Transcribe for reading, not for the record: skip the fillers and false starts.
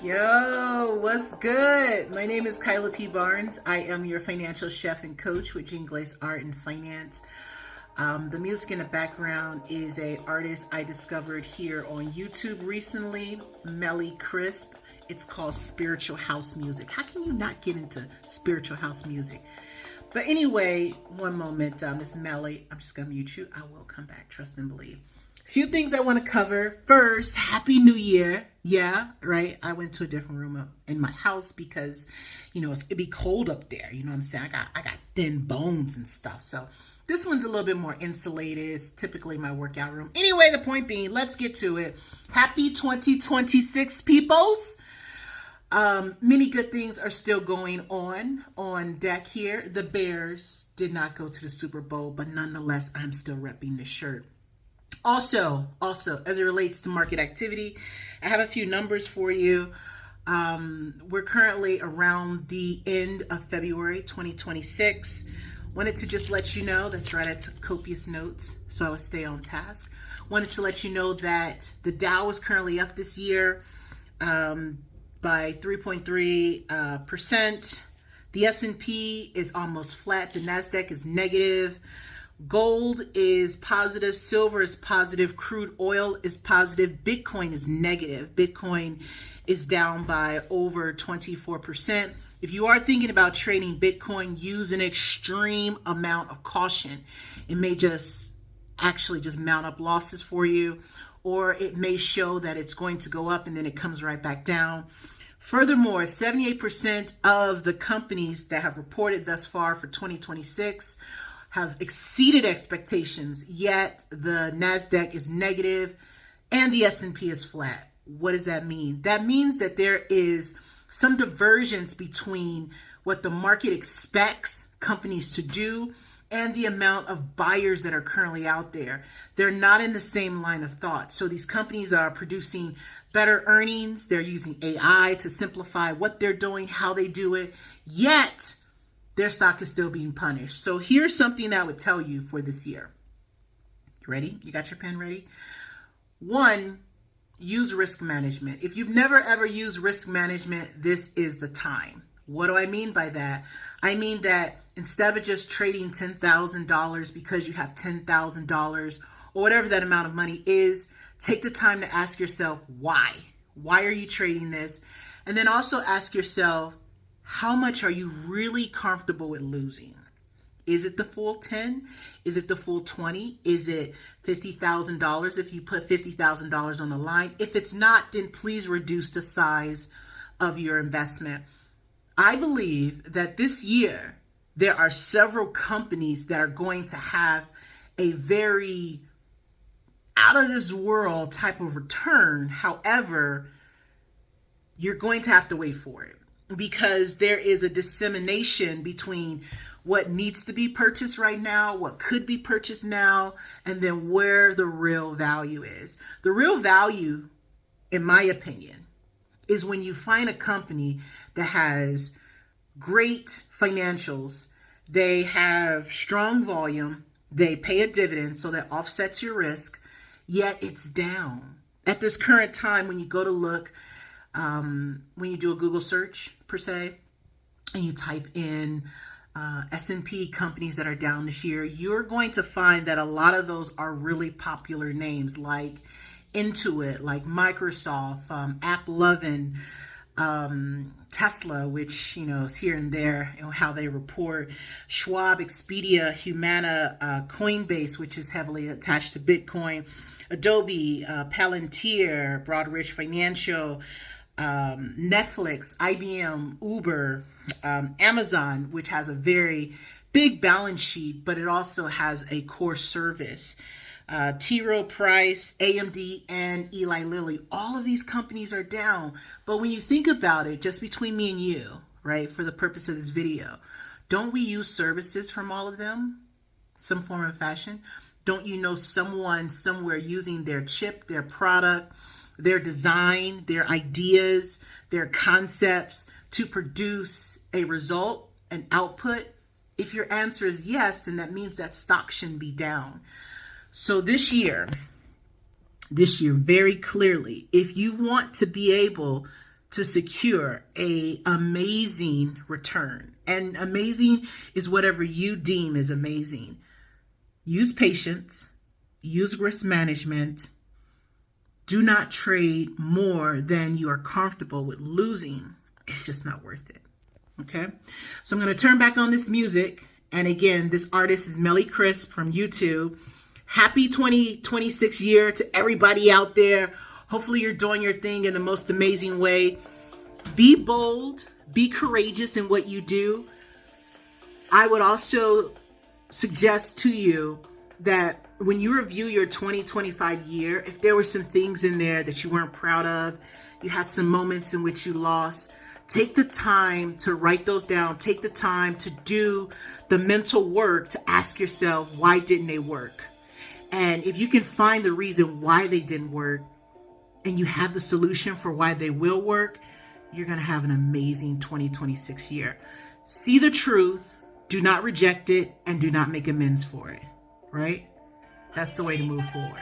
Yo, what's good? My name is Kyla P. Barnes. I am your financial chef and coach with Jean Glaze Art and Finance. The music in the background is a artist I discovered here on YouTube recently, Melly Crisp. It's called spiritual house music. How can you not get into spiritual house music? But anyway, one moment, Miss Melly. I'm just gonna mute you. I will come back. Trust and believe. Few things I want to cover. First, Happy New Year. Yeah, right. I went to a different room in my house because, it'd be cold up there. You know what I'm saying? I got thin bones and stuff. So this one's a little bit more insulated. It's typically my workout room. Anyway, the point being, let's get to it. Happy 2026, peoples. Many good things are still going on deck here. The Bears did not go to the Super Bowl, but nonetheless, I'm still repping the shirt. Also, as it relates to market activity, I have a few numbers for you. We're currently around the end of February 2026. Wanted to just let you know, that's right, I took copious notes so I would stay on task. Wanted to let you know that the Dow is currently up this year by 3.3%. The S&P is almost flat. The NASDAQ is negative. Gold is positive, silver is positive, crude oil is positive, Bitcoin is negative. Bitcoin is down by over 24%. If you are thinking about trading Bitcoin, use an extreme amount of caution. It may just mount up losses for you, or it may show that it's going to go up and then it comes right back down. Furthermore, 78% of the companies that have reported thus far for 2026 have exceeded expectations, yet the NASDAQ is negative and the S&P is flat. What does that mean? That means that there is some divergence between what the market expects companies to do and the amount of buyers that are currently out there. They're not in the same line of thought. So these companies are producing better earnings. They're using AI to simplify what they're doing, how they do it, yet their stock is still being punished. So here's something I would tell you for this year. You ready? You got your pen ready? One, use risk management. If you've never ever used risk management, this is the time. What do I mean by that? I mean that instead of just trading $10,000 because you have $10,000 or whatever that amount of money is, take the time to ask yourself why. Why are you trading this? And then also ask yourself, how much are you really comfortable with losing? Is it the full 10? Is it the full 20? Is it $50,000 if you put $50,000 on the line? If it's not, then please reduce the size of your investment. I believe that this year, there are several companies that are going to have a very out of this world type of return. However, you're going to have to wait for it, because there is a dissemination between what needs to be purchased right now, what could be purchased now, and then where the real value is. The real value, in my opinion, is when you find a company that has great financials, they have strong volume, they pay a dividend, so that offsets your risk, yet it's down. At this current time, when you go to look, when you do a Google search per se, and you type in S&P companies that are down this year, you're going to find that a lot of those are really popular names like Intuit, like Microsoft, AppLovin, Tesla, which, is here and there, how they report, Schwab, Expedia, Humana, Coinbase, which is heavily attached to Bitcoin, Adobe, Palantir, Broadridge Financial, Netflix, IBM, Uber, Amazon, which has a very big balance sheet, but it also has a core service. T. Rowe Price, AMD, and Eli Lilly. All of these companies are down. But when you think about it, just between me and you, right, for the purpose of this video, don't we use services from all of them? Some form of fashion? Don't you know someone somewhere using their chip, their product, their design, their ideas, their concepts to produce a result, an output? If your answer is yes, then that means that stock shouldn't be down. So this year, very clearly, if you want to be able to secure a amazing return. And amazing is whatever you deem is amazing. Use patience, use risk management. Do not trade more than you are comfortable with losing. It's just not worth it. Okay? So I'm going to turn back on this music. And again, this artist is Melly Crisp from YouTube. Happy 2026 year to everybody out there. Hopefully you're doing your thing in the most amazing way. Be bold, be courageous in what you do. I would also suggest to you that when you review your 2025 year, if there were some things in there that you weren't proud of, you had some moments in which you lost, take the time to write those down. Take the time to do the mental work to ask yourself, why didn't they work? And if you can find the reason why they didn't work, and you have the solution for why they will work, you're going to have an amazing 2026 year. See the truth, do not reject it, and do not make amends for it, right? That's the way to move forward.